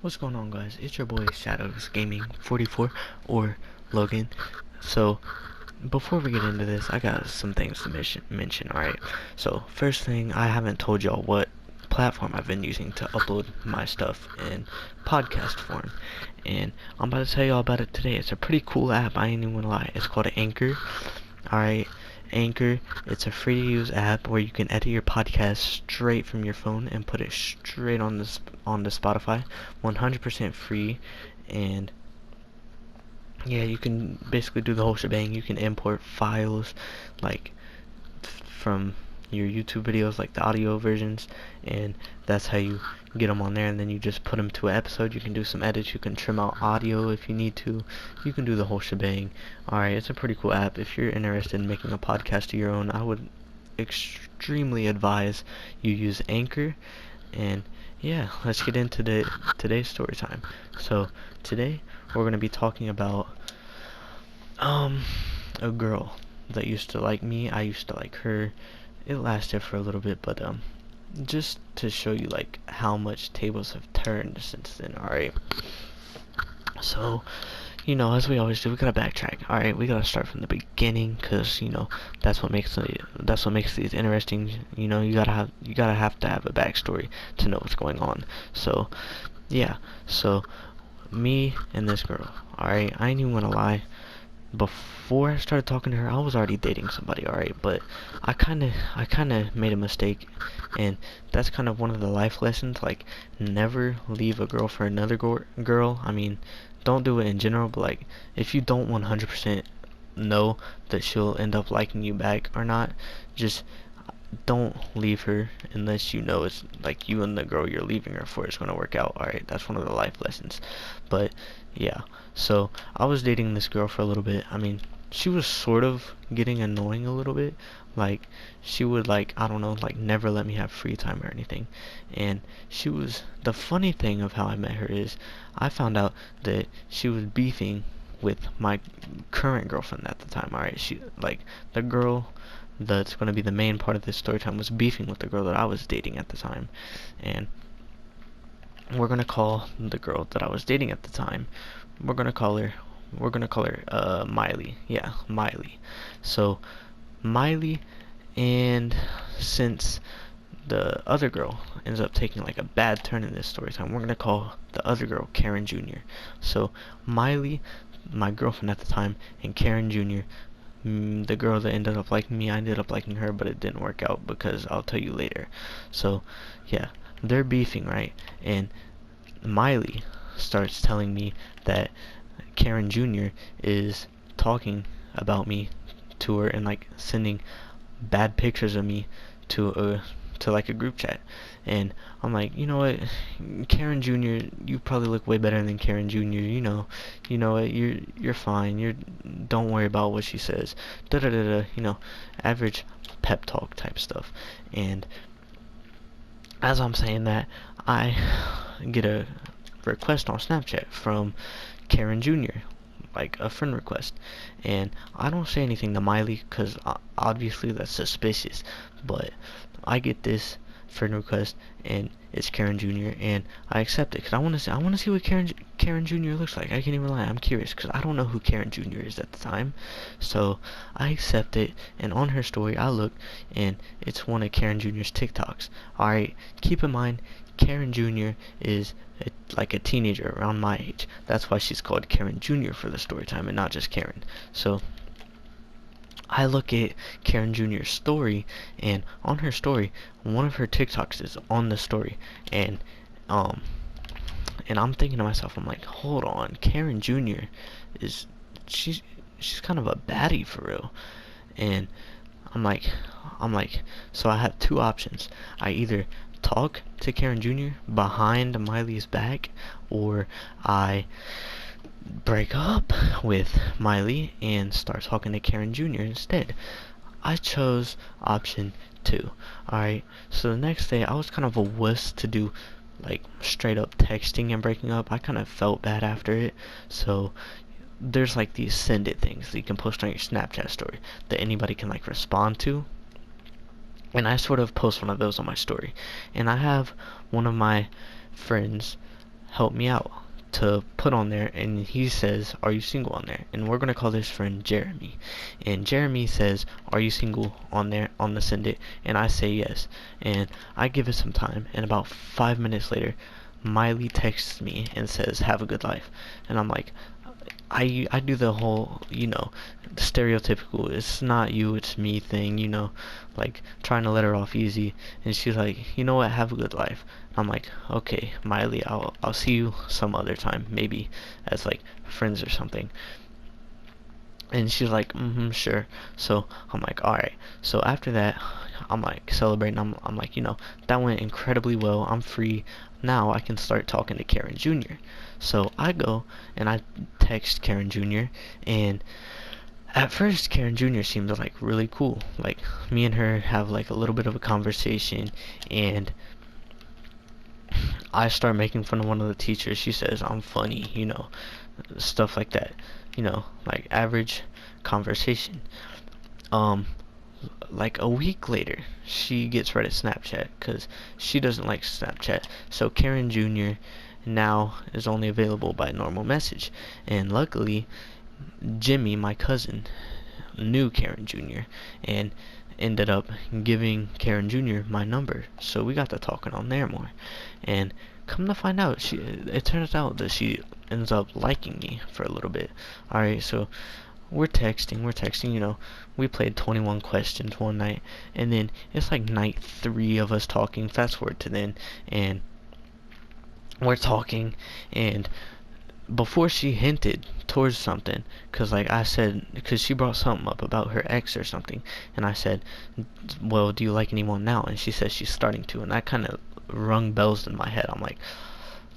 What's going on, guys? It's your boy Shadows Gaming 44 or Logan. So before we get into this, I got some things to mention. Alright, so first thing, I haven't told y'all what platform I've been using to upload my stuff in podcast form, and I'm about to tell y'all about it today. It's a pretty cool app, I ain't even gonna lie. It's called Anchor. Alright, Anchor, it's a free to use app where you can edit your podcast straight from your phone and put it straight on the Spotify. 100% free, and yeah, you can basically do the whole shebang. You can import files like from your YouTube videos, like the audio versions, and that's how you get them on there. And then you just put them to an episode. You can do some edits. You can trim out audio if you need to. You can do the whole shebang. Alright, it's a pretty cool app. If you're interested in making a podcast of your own, I would extremely advise you use Anchor. And yeah, let's get into today's story time. So today we're gonna be talking about a girl that used to like me. I used to like her. It lasted for a little bit, but just to show you like how much tables have turned since then. Alright, so as we always do, we gotta backtrack. Alright, we gotta start from the beginning, cause that's what makes these interesting. You gotta have to have a backstory to know what's going on. So yeah, so me and this girl. Alright, I ain't even gonna lie. Before I started talking to her, I was already dating somebody, alright, but I kinda made a mistake, and that's kind of one of the life lessons. Like, never leave a girl for another girl. I mean, don't do it in general, but like, if you don't 100% know that she'll end up liking you back or not, just don't leave her unless you know it's like you and the girl you're leaving her for is gonna work out. Alright, that's one of the life lessons. But yeah, so I was dating this girl for a little bit. I mean, she was sort of getting annoying a little bit. Like, she would, like, I don't know, like, never let me have free time or anything. And the funny thing of how I met her is I found out that she was beefing with my current girlfriend at the time. Alright, the girl that's going to be the main part of this story time was beefing with the girl that I was dating at the time. And we're going to call the girl that I was dating at the time, we're going to call her Miley. Yeah, Miley. So Miley, and since the other girl ends up taking like a bad turn in this story time, we're going to call the other girl Karen Jr. So Miley, my girlfriend at the time, and Karen Jr., the girl that ended up liking me, I ended up liking her, but it didn't work out because I'll tell you later. So yeah, they're beefing, right? And Miley starts telling me that Karen Jr. is talking about me to her and like sending bad pictures of me to like a group chat. And I'm like, you know what, Karen Jr., you probably look way better than Karen Jr. You know what, you're fine. Don't worry about what she says. Da da da da. Average pep talk type stuff. And as I'm saying that, I get a request on Snapchat from Karen Jr., like a friend request, and I don't say anything to Miley because obviously that's suspicious, but I get this friend request and it's Karen Jr., and I accept it because I want to see what Karen Jr. looks like. I can't even lie, I'm curious because I don't know who Karen Jr. is at the time. So I accept it, and on her story I look, and it's one of Karen Jr.'s TikToks. Alright, keep in mind, Karen Jr. is like a teenager around my age. That's why she's called Karen Jr. for the story time and not just Karen. So I look at Karen Jr.'s story, and on her story, one of her TikToks is on the story, and I'm thinking to myself, I'm like, hold on, Karen Jr. is she's kind of a baddie for real. And I'm like, so I have two options. I either talk to Karen Jr. behind Miley's back, or I break up with Miley and start talking to Karen Jr. instead. I chose option 2. Alright, so the next day I was kind of a wuss to do like straight up texting and breaking up. I kind of felt bad after it. So there's like these send it things that you can post on your Snapchat story that anybody can like respond to. And I sort of post one of those on my story. And I have one of my friends help me out to put on there, and he says, "Are you single?" on there, and we're gonna call this friend Jeremy, and Jeremy says, "Are you single?" on there on the send it, and I say yes, and I give it some time, and about 5 minutes later, Miley texts me and says, "Have a good life," and I'm like, I do the whole, the stereotypical, it's not you, it's me thing, like trying to let her off easy, and she's like, "You know what, have a good life." I'm like, "Okay, Miley, I'll see you some other time, maybe as like friends or something." And she's like, sure. So I'm like, alright. So after that, I'm like celebrating. I'm like, that went incredibly well. I'm free. Now I can start talking to Karen Jr. So I go and I text Karen Jr. And at first, Karen Jr. seemed like really cool. Like, me and her have like a little bit of a conversation, and I start making fun of one of the teachers. She says I'm funny, stuff like that. Like average conversation. Um, like a week later, she gets rid of Snapchat because she doesn't like Snapchat. So Karen Jr. now is only available by normal message. And luckily, Jimmy, my cousin, knew Karen Jr. and ended up giving Karen Jr. my number. So we got to talking on there more. And come to find out, it turns out that she ends up liking me for a little bit. Alright, so we're texting, we played 21 questions one night, and then it's like night 3 of us talking, fast forward to then, and we're talking, and before she hinted towards something, because like I said, because she brought something up about her ex or something, and I said, "Well, do you like anyone now?" And she says she's starting to, and that kind of rung bells in my head. I'm like,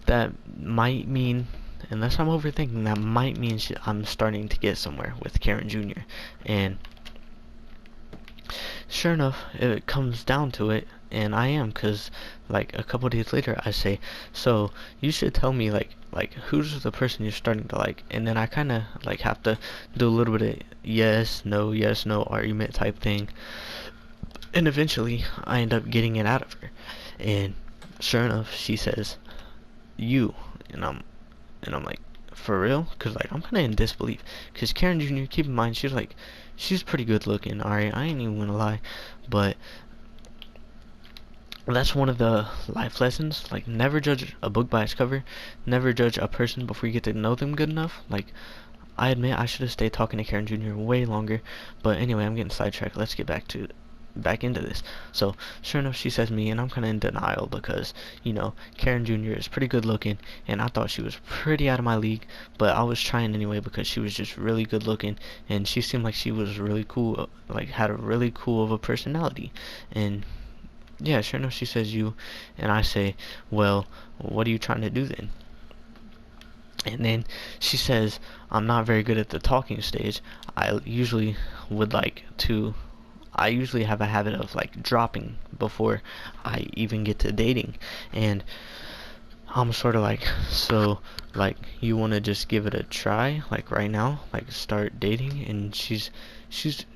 that might mean, unless I'm overthinking, that might mean I'm starting to get somewhere with Karen Jr. And sure enough, it comes down to it, and I am, because like a couple days later I say, "So you should tell me like who's the person you're starting to like," and then I kind of like have to do a little bit of yes no argument type thing, and eventually I end up getting it out of her, and sure enough she says, "You," and I'm like, "For real?" Because like I'm kind of in disbelief, because Karen Jr., keep in mind, she's pretty good looking, alright, I ain't even gonna lie, but that's one of the life lessons. Like, never judge a book by its cover. Never judge a person before you get to know them good enough. Like, I admit I should have stayed talking to Karen Jr. way longer. But anyway, I'm getting sidetracked. Let's get back into this. So, sure enough, she says me, and I'm kind of in denial because, Karen Jr. is pretty good looking, and I thought she was pretty out of my league, but I was trying anyway because she was just really good looking, and she seemed like she was really cool, like, had a really cool of a personality, and yeah, sure enough, she says you, and I say, "Well, what are you trying to do then?" And then she says, "I'm not very good at the talking stage. I usually would like to, I usually have a habit of like dropping before I even get to dating." And I'm sort of like, "So, like, you want to just give it a try, like right now, like start dating?" And she's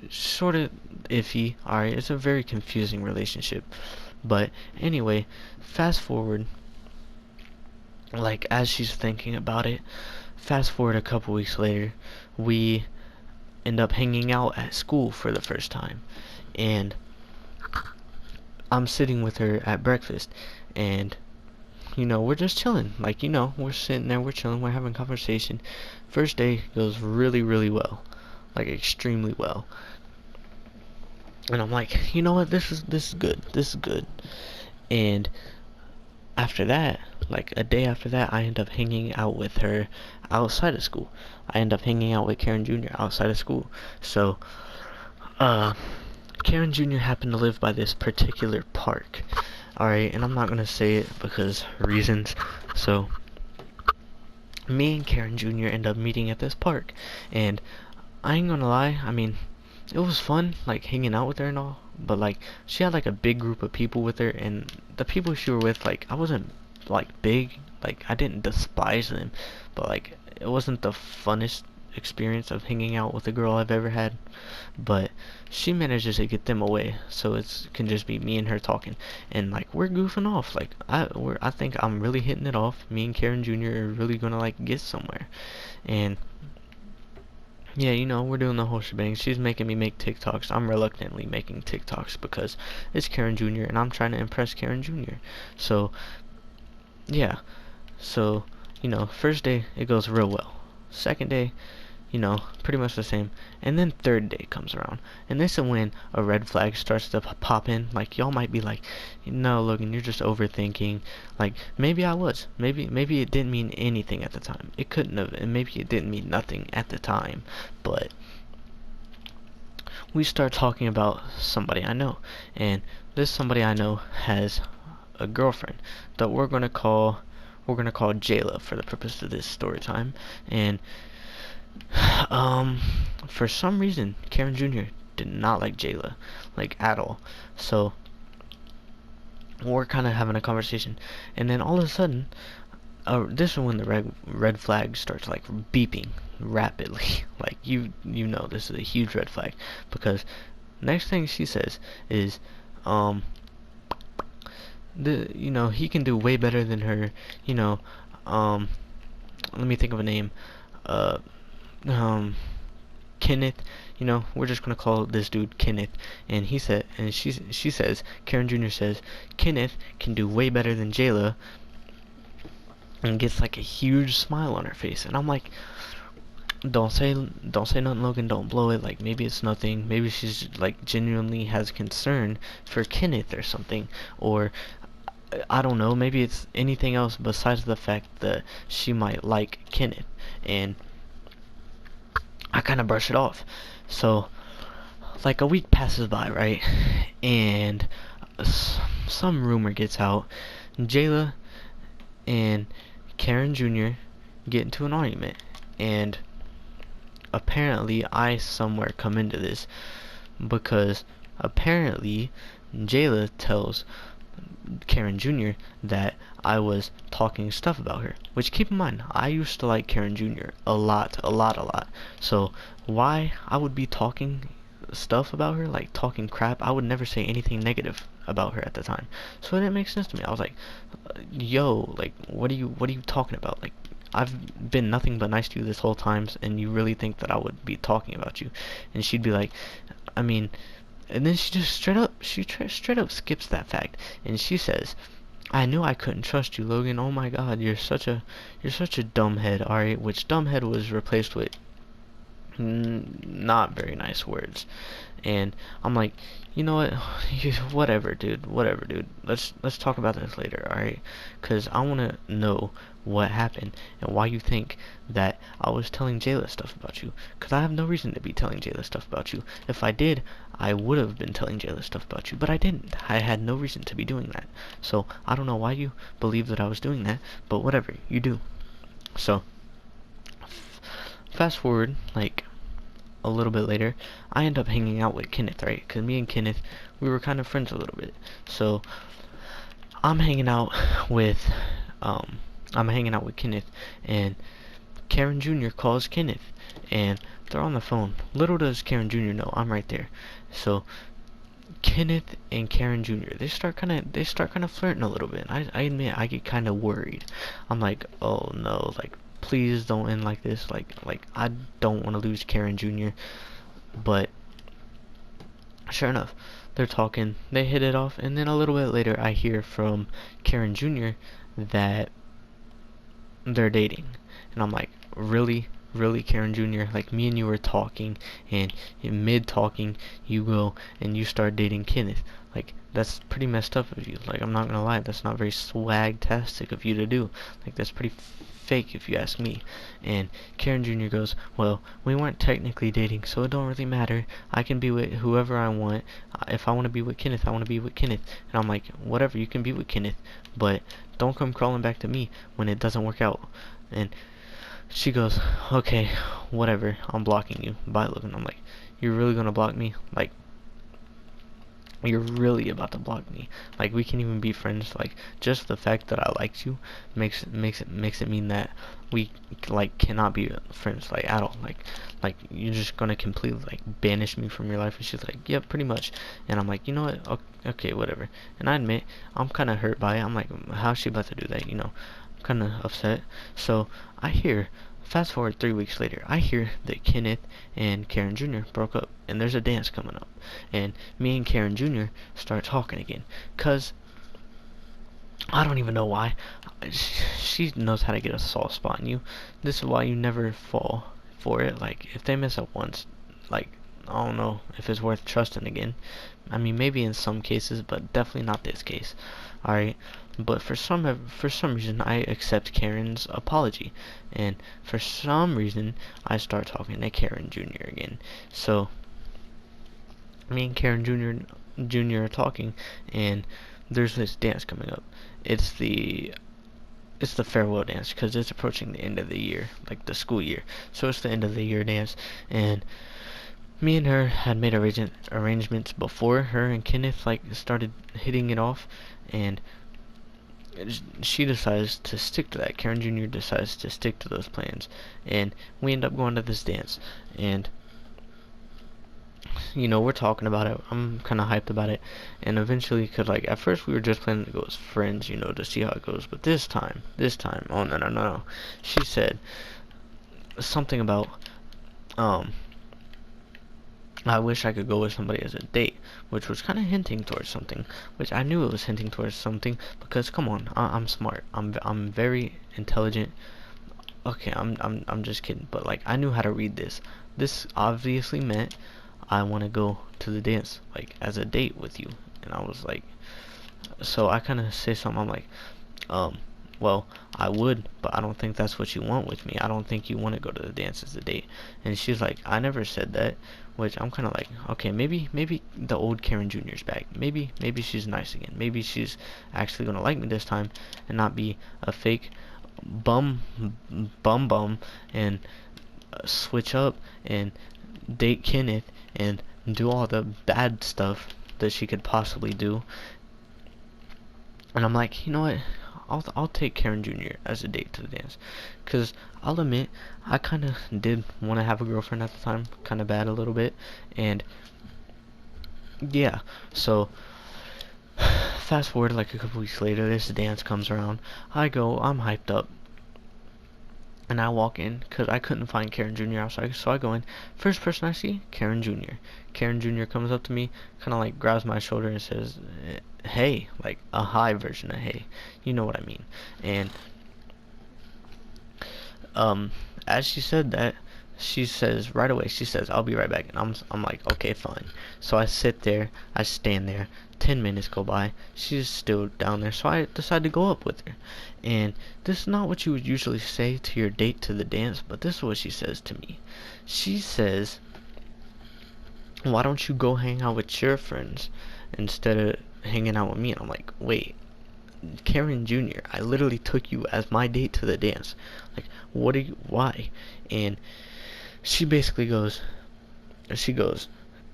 sort of iffy. Alright, it's a very confusing relationship. But anyway, fast forward, like as she's thinking about it, fast forward a couple weeks later, we end up hanging out at school for the first time. And I'm sitting with her at breakfast, and we're just chilling. Like, we're sitting there, we're chilling, we're having conversation. First day goes really, really well. Like, extremely well. And I'm like, you know what, this is good. This is good. And after that, like a day after that, I end up hanging out with her outside of school. I end up hanging out with Karen Jr. outside of school. So, Karen Jr. happened to live by this particular park. Alright, and I'm not gonna say it because reasons. So, me and Karen Jr. end up meeting at this park. And I ain't gonna lie, I mean, it was fun, like, hanging out with her and all. But, like, she had, like, a big group of people with her. And the people she were with, like, I wasn't, like, big. Like, I didn't despise them. But, like, it wasn't the funnest experience of hanging out with a girl I've ever had, but she manages to get them away, so it can just be me and her talking, and like we're goofing off. Like I think I'm really hitting it off. Me and Karen Jr. are really gonna like get somewhere, and yeah, we're doing the whole shebang. She's making me make TikToks. I'm reluctantly making TikToks because it's Karen Jr. and I'm trying to impress Karen Jr. So yeah, so first day it goes real well. Second day, pretty much the same. And then third day comes around. And this is when a red flag starts to pop in. Like, y'all might be like, no, Logan, you're just overthinking. Like, maybe I was. Maybe it didn't mean anything at the time. It couldn't have. And maybe it didn't mean nothing at the time. But we start talking about somebody I know. And this somebody I know has a girlfriend that we're gonna call Jayla for the purpose of this story time. And for some reason, Karen Jr. did not like Jayla, like at all. So we're kind of having a conversation, and then all of a sudden, this is when the red flag starts like beeping rapidly. Like this is a huge red flag, because next thing she says is, he can do way better than her. Let me think of a name. Kenneth, we're just gonna call this dude Kenneth, and she says, Karen Jr. says, Kenneth can do way better than Jayla, and gets like a huge smile on her face, and I'm like, don't say nothing, Logan, don't blow it, like maybe it's nothing, maybe she's like genuinely has concern for Kenneth or something, or I don't know, maybe it's anything else besides the fact that she might like Kenneth, and I kind of brush it off. So, like a week passes by, right? And some rumor gets out. Jayla and Karen Jr. get into an argument. And apparently I somewhere come into this, because apparently Jayla tells Karen Jr. that I was talking stuff about her. Which, keep in mind, I used to like Karen Jr. a lot. So why I would be talking stuff about her, like talking crap, I would never say anything negative about her at the time. So it didn't make sense to me. I was like, yo, like what are you talking about? Like, I've been nothing but nice to you this whole time, and you really think that I would be talking about you? And she'd be like, I mean, and then she just straight up skips that fact, and she says, I knew I couldn't trust you, Logan. Oh my God, you're such a dumbhead. Alright, which dumbhead was replaced with not very nice words. And I'm like, you know what? Whatever, dude. Let's talk about this later, alright? Because I want to know what happened and why you think that I was telling Jayla stuff about you. Because I have no reason to be telling Jayla stuff about you. If I did, I would have been telling Jayla stuff about you, but I didn't. I had no reason to be doing that. So I don't know why you believe that I was doing that, but whatever, you do. So fast forward like a little bit later, I end up hanging out with Kenneth, right? Because me and Kenneth, we were kind of friends a little bit. So I'm hanging out with Kenneth, and Karen Jr. calls Kenneth, and they're on the phone. Little does Karen Jr. know I'm right there. So Kenneth and Karen Jr. they start kind of flirting a little bit. I admit I get kind of worried. I'm like, oh no, like please don't end like this. Like I don't want to lose Karen Jr. But sure enough, they're talking. They hit it off, and then a little bit later, I hear from Karen Jr. that they're dating, and I'm like, really, Karen Jr.? Like, me and you were talking, and in mid talking, you go and you start dating Kenneth. Like, that's pretty messed up of you. Like, I'm not gonna lie, that's not very swag-tastic of you to do. Like, that's pretty fake if you ask me. And Karen Jr. goes, well, we weren't technically dating, so it don't really matter. I can be with whoever I want. If I want to be with Kenneth, I want to be with Kenneth. And I'm like, whatever, you can be with Kenneth, but don't come crawling back to me when it doesn't work out. And she goes, okay, whatever, I'm blocking you. Bye, Logan. I'm like, you're really gonna block me? Like, you're really about to block me. Like, we can even be friends. Like, just the fact that I liked you makes it mean that we like cannot be friends like at all. Like you're just gonna completely like banish me from your life. And she's like, yeah, pretty much. And I'm like, you know what? Okay, whatever. And I admit I'm kind of hurt by it. I'm like, how's she about to do that? You know, I'm kind of upset. So I hear. Fast forward 3 weeks later, I hear that Kenneth and Karen Jr. broke up, and there's a dance coming up. And me and Karen Jr. start talking again. Cause I don't even know why. She knows how to get a soft spot in you. This is why you never fall for it. Like, if they mess up once, like, I don't know if it's worth trusting again. I mean, maybe in some cases, but definitely not this case. Alright? But for some reason, I accept Karen's apology. And for some reason, I start talking to Karen Jr. again. So, me and Karen Jr. are talking, and there's this dance coming up. It's the farewell dance because it's approaching the end of the year, like the school year. So it's the end of the year dance, and me and her had made arrangements before her and Kenneth like started hitting it off, and she decides to stick to that. Karen Jr. decides to stick to those plans, and we end up going to this dance, and we're talking about it. I'm kind of hyped about it. And eventually, cause like at first we were just planning to go as friends, to see how it goes. But this time, oh no, no, no, no. She said something about, um, I wish I could go with somebody as a date, which was kind of hinting towards something, which I knew it was hinting towards something because come on, I'm smart. I'm very intelligent. Okay, I'm just kidding, but like I knew how to read this. This obviously meant I want to go to the dance like as a date with you. And I was like, so I kind of say something. I'm like, well, I would, but I don't think that's what you want with me. I don't think you want to go to the dance as a date. And she's like, I never said that. Which I'm kind of like, okay, maybe the old Karen Jr.'s back. Maybe she's nice again. Maybe she's actually gonna like me this time and not be a fake bum and switch up and date Kenneth and do all the bad stuff that she could possibly do. And I'm like, you know what? I'll take Karen Jr. as a date to the dance, cause I'll admit I kind of did want to have a girlfriend at the time, kind of bad a little bit, and yeah. So fast forward like a couple weeks later, this dance comes around. I go, I'm hyped up. And I walk in because I couldn't find Karen Jr. outside, so I go in. First person I see, Karen Jr. Karen Jr. comes up to me, kind of like grabs my shoulder and says, "Hey," like a high version of "Hey," you know what I mean. And as she said that, she says right away, she says, "I'll be right back." And I'm like, okay, fine. So I sit there, I stand there. 10 minutes go by. She's still down there, so I decide to go up with her. And this is not what you would usually say to your date to the dance, but this is what she says to me. She says, "Why don't you go hang out with your friends instead of hanging out with me?" And I'm like, wait, Karen Jr., I literally took you as my date to the dance. Like, why? And she basically goes,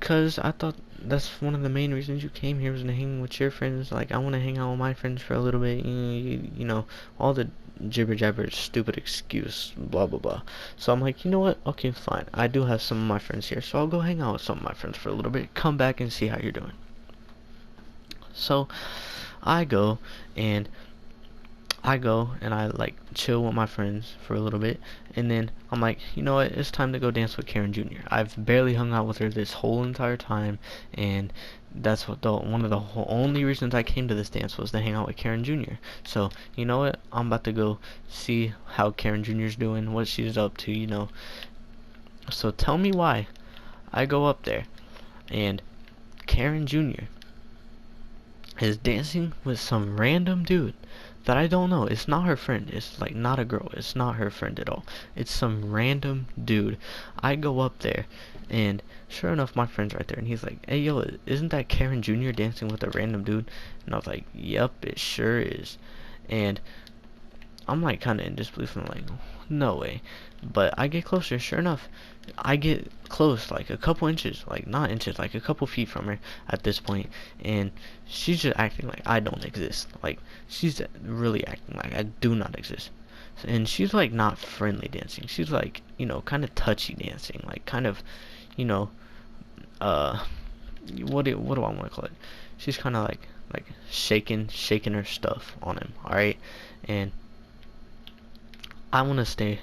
"Cause I thought that's one of the main reasons you came here was to hang with your friends. Like, I want to hang out with my friends for a little bit. All the jibber jabber, stupid excuse, blah blah blah." So I'm like, you know what? Okay, fine. I do have some of my friends here, so I'll go hang out with some of my friends for a little bit. Come back and see how you're doing. So I go and I like chill with my friends for a little bit, and then I'm like, you know what, it's time to go dance with Karen Jr. I've barely hung out with her this whole entire time, and that's one of the only reasons I came to this dance was to hang out with Karen Jr. So you know what, I'm about to go see how Karen Jr.'s doing, what she's up to. So tell me why I go up there and Karen Jr. is dancing with some random dude that I don't know. It's not her friend. It's like not a girl. It's not her friend at all. It's some random dude. I go up there, and sure enough, my friend's right there, and he's like, "Hey, yo, isn't that Karen Jr. dancing with a random dude?" And I was like, "Yep, it sure is." And I'm like kind of in disbelief, and I'm like, no way. But I get closer, sure enough, I get close, like a couple inches, like not inches, like a couple feet from her at this point, and she's just acting like I don't exist. Like, she's really acting like I do not exist. And she's like not friendly dancing. She's like, kind of touchy dancing, like kind of, you know, uh, what do I want to call it? She's kind of like shaking her stuff on him. All right, and I want to stay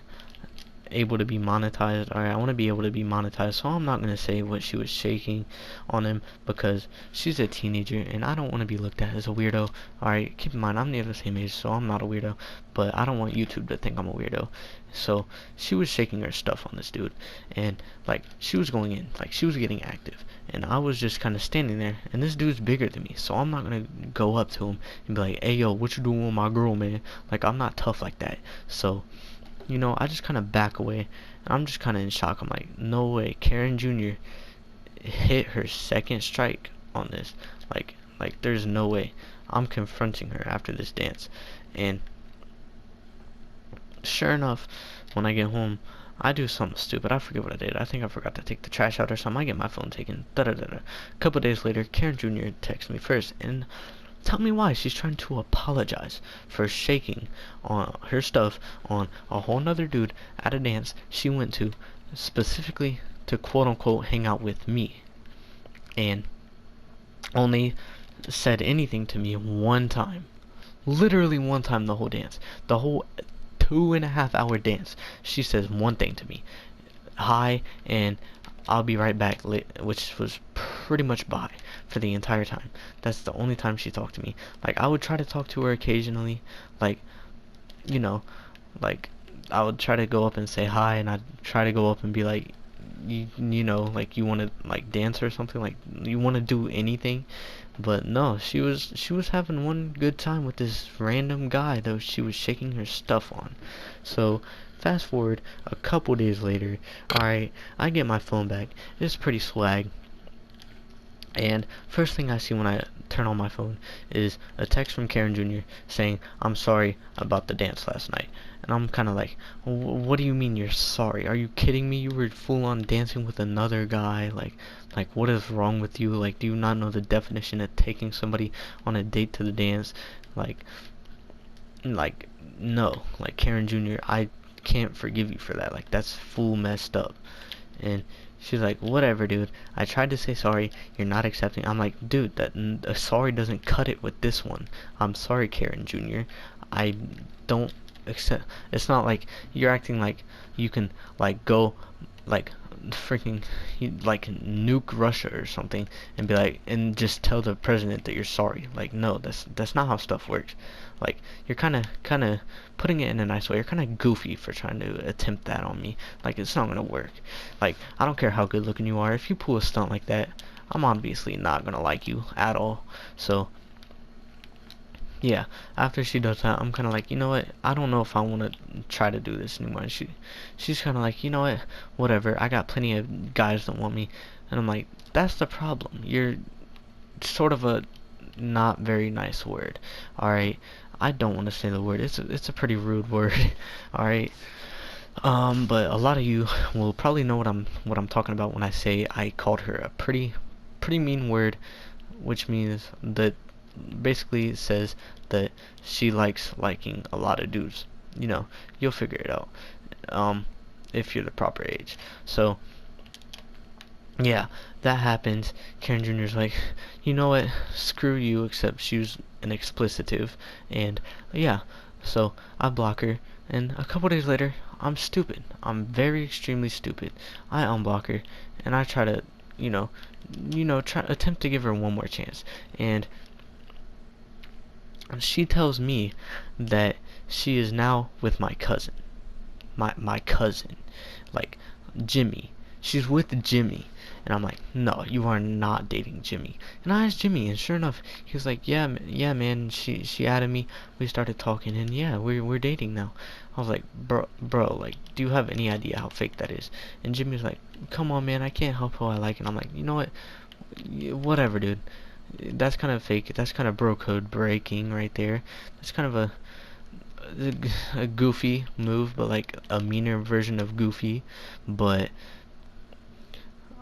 able to be monetized. Alright, I want to be able to be monetized, so I'm not going to say what she was shaking on him, because she's a teenager and I don't want to be looked at as a weirdo. Alright, keep in mind I'm near the same age, so I'm not a weirdo, but I don't want YouTube to think I'm a weirdo. So she was shaking her stuff on this dude, and like she was going in, like she was getting active, and I was just kind of standing there, and this dude's bigger than me, so I'm not gonna go up to him and be like, hey yo, what you doing with my girl, man? Like, I'm not tough like that. So I just kind of back away. I'm just kind of in shock. I'm like, no way. Karen Jr. hit her second strike on this. Like there's no way. I'm confronting her after this dance. And sure enough, when I get home, I do something stupid. I forget what I did. I think I forgot to take the trash out or something. I get my phone taken. Da da da da. A couple days later, Karen Jr. texts me first and tell me why she's trying to apologize for shaking on her stuff on a whole nother dude at a dance she went to specifically to quote unquote hang out with me, and only said anything to me one time. Literally one time the whole dance. The whole 2.5 hour dance. She says one thing to me. Hi, and I'll be right back, which was pretty much bye for the entire time. That's the only time she talked to me. Like, I would try to talk to her occasionally, like, you know, like, I would try to go up and say hi, and I'd try to go up and be like, like, you want to, like, dance or something, like, you want to do anything. But no, she was having one good time with this random guy though she was shaking her stuff on. So fast forward a couple days later, alright, I get my phone back. It's pretty swag. And first thing I see when I turn on my phone is a text from Karen Jr. saying, I'm sorry about the dance last night. And I'm kind of like, what do you mean you're sorry? Are you kidding me? You were full on dancing with another guy. Like what is wrong with you? Like, do you not know the definition of taking somebody on a date to the dance? Like, no. Like, Karen Jr., I can't forgive you for that. Like, that's full messed up. And she's like, whatever, dude. I tried to say sorry. You're not accepting. I'm like, dude, that sorry doesn't cut it with this one. I'm sorry, Karen Jr. I don't accept. It's not like you're acting like you can, like, go, like, freaking, like, nuke Russia or something and be like, and just tell the president that you're sorry. Like, no, that's not how stuff works. Like, you're kind of putting it in a nice way. You're kind of goofy for trying to attempt that on me. Like, it's not gonna work. Like, I don't care how good looking you are. If you pull a stunt like that, I'm obviously not gonna like you at all. So yeah, after she does that, I'm kind of like, you know what? I don't know if I want to try to do this anymore. And she's kind of like, you know what? Whatever. I got plenty of guys that want me. And I'm like, that's the problem. You're sort of a not very nice word. Alright, I don't want to say the word. It's a pretty rude word. Alright. But a lot of you will probably know what I'm talking about when I say I called her a pretty mean word, which means that basically says that she likes liking a lot of dudes. You'll figure it out. If you're the proper age. So yeah, that happens. Karen Jr.'s like, you know what, screw you, except she was an explicitive, and yeah, so I block her, and a couple days later, I'm stupid. I'm very extremely stupid. I unblock her, and I try to, attempt to give her one more chance, and she tells me that she is now with my cousin. My cousin. Like, Jimmy. She's with Jimmy. And I'm like, no, you are not dating Jimmy. And I asked Jimmy, and sure enough, he was like, yeah, man, she added me. We started talking, and yeah, we're dating now. I was like, bro, like, do you have any idea how fake that is? And Jimmy was like, come on, man, I can't help who I like. And I'm like, you know what? Whatever, dude. That's kind of fake. That's kind of bro code breaking right there. That's kind of a goofy move, but like a meaner version of goofy. But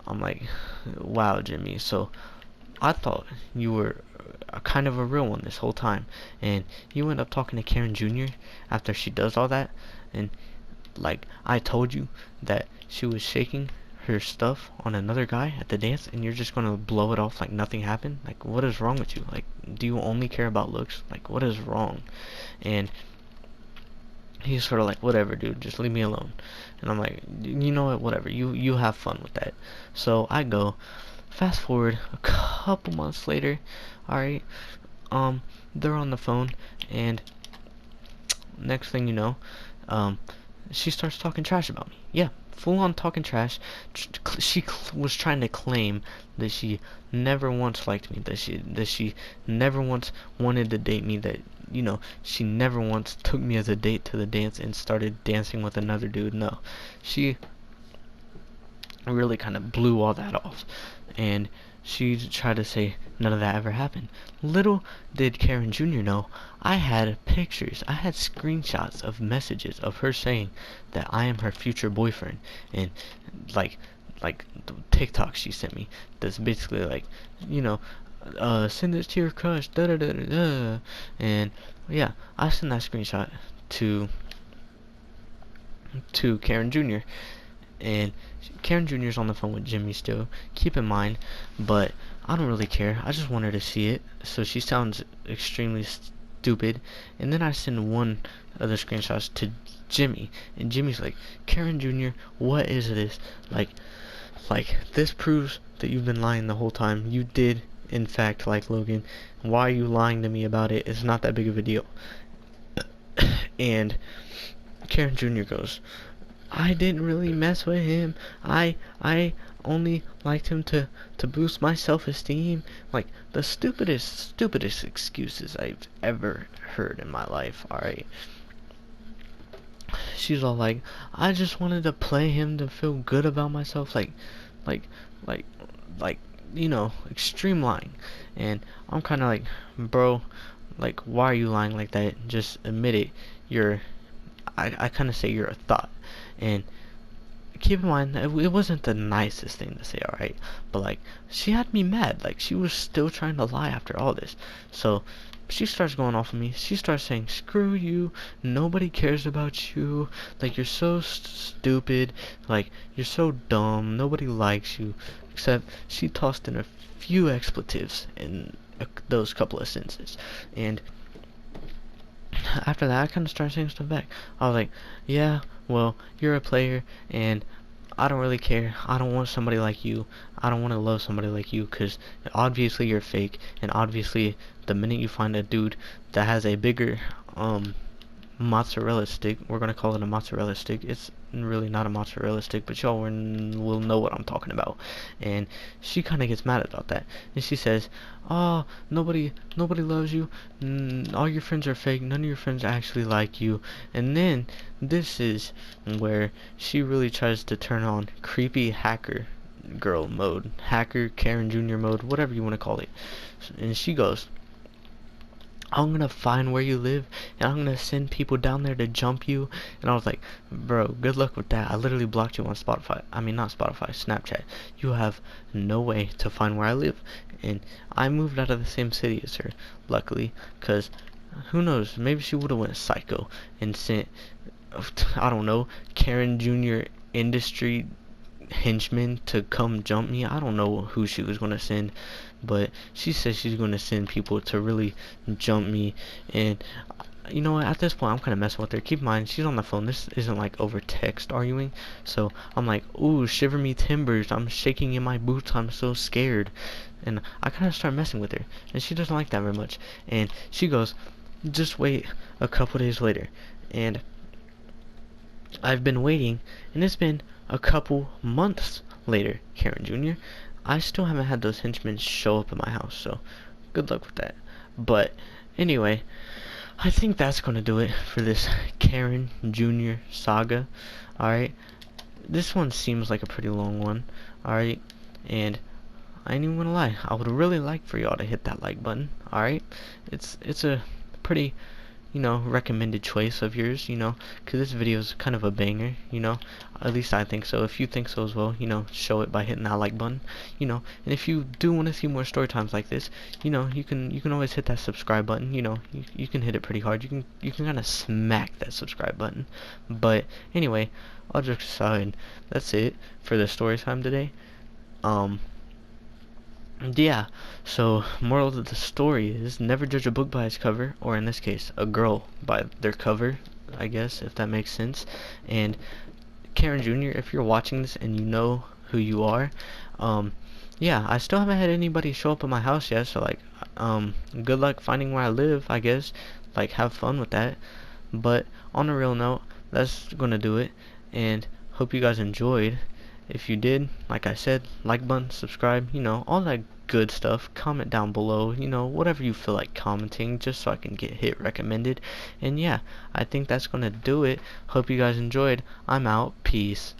I'm like, wow, Jimmy. So I thought you were kind of a real one this whole time, and you end up talking to Karen Jr. after she does all that, and like I told you that she was shaking her stuff on another guy at the dance, and you're just gonna blow it off like nothing happened. Like, what is wrong with you? Like, do you only care about looks? Like, what is wrong? And he's sort of like, whatever, dude, just leave me alone. And I'm like, you know what, whatever, you have fun with that. So I go, fast forward a couple months later, alright, they're on the phone, and next thing you know, um, she starts talking trash about me. Yeah, full on talking trash. She was trying to claim that she never once liked me, that she never once wanted to date me, that she never once took me as a date to the dance and started dancing with another dude. No, she really kind of blew all that off, and she tried to say none of that ever happened. Little did Karen Jr. know, I had pictures, I had screenshots of messages of her saying that I am her future boyfriend, and like the TikTok she sent me that's basically like, send this to your crush, da da da da da, and yeah, I sent that screenshot to Karen Jr. and Karen Jr.'s on the phone with Jimmy still. Keep in mind, but I don't really care. I just want her to see it. So she sounds extremely stupid. And then I send one of the screenshots to Jimmy, and Jimmy's like, Karen Jr., what is this? Like this proves that you've been lying the whole time. You did, in fact, like Logan. Why are you lying to me about it? It's not that big of a deal. And Karen Jr. goes, I didn't really mess with him. I only liked him to boost my self-esteem. Like, the stupidest excuses I've ever heard in my life. Alright. She's all like, I just wanted to play him to feel good about myself. Like, extreme lying. And I'm kind of like, bro, like, why are you lying like that? Just admit it. I kind of say you're a thought. And keep in mind, it wasn't the nicest thing to say, alright? But, like, she had me mad. Like, she was still trying to lie after all this. So, she starts going off of me. She starts saying, screw you. Nobody cares about you. Like, you're so stupid. Like, you're so dumb. Nobody likes you. Except, she tossed in a few expletives in those couple of sentences. And after that, I kind of started saying stuff back. I was like, yeah, well, you're a player, and I don't really care. I don't want somebody like you. I don't want to love somebody like you, because obviously you're fake, and obviously the minute you find a dude that has a bigger, mozzarella stick, we're going to call it a mozzarella stick. It's really not a mozzarella stick, but y'all will know what I'm talking about. And she kind of gets mad about that, and she says, oh, nobody loves you, all your friends are fake, none of your friends actually like you. And then this is where she really tries to turn on creepy hacker girl mode, hacker Karen Jr. mode, whatever you want to call it. And she goes, I'm gonna find where you live, and I'm gonna send people down there to jump you. And I was like, bro, good luck with that. I literally blocked you on Spotify. I mean, not Spotify, Snapchat. You have no way to find where I live. And I moved out of the same city as her, luckily, because who knows, maybe she would have went psycho and sent, I don't know, Karen Jr. industry henchmen to come jump me. I don't know who she was going to send, but she says she's going to send people to really jump me. And you know what, at this point I'm kind of messing with her. Keep in mind, she's on the phone. This isn't like over text arguing, so I'm like, ooh, shiver me timbers, I'm shaking in my boots, I'm so scared. And I kind of start messing with her, and she doesn't like that very much. And she goes, just wait a couple days later. And I've been waiting, and it's been a couple months later, Karen Jr. I still haven't had those henchmen show up at my house, so good luck with that. But anyway, I think that's gonna do it for this Karen Jr. saga. Alright, this one seems like a pretty long one. Alright, and I ain't even gonna lie, I would really like for y'all to hit that like button. Alright, it's a pretty recommended choice of yours, because this video is kind of a banger, at least I think so. If you think so as well, show it by hitting that like button, and if you do want to see more story times like this, you can always hit that subscribe button, you can hit it pretty hard, you can kind of smack that subscribe button. But anyway, all jokes aside, that's it for the story time today. um yeah, so moral of the story is never judge a book by its cover, or in this case, a girl by their cover, I guess, if that makes sense. And Karen Jr., if you're watching this and you know who you are, um, yeah, I still haven't had anybody show up at my house yet, so like, good luck finding where I live, I guess. Like, have fun with that. But on a real note, that's gonna do it, and hope you guys enjoyed. If you did, like I said, like button, subscribe, all that good stuff. Comment down below, whatever you feel like commenting, just so I can get hit recommended. And yeah, I think that's gonna do it. Hope you guys enjoyed. I'm out. Peace.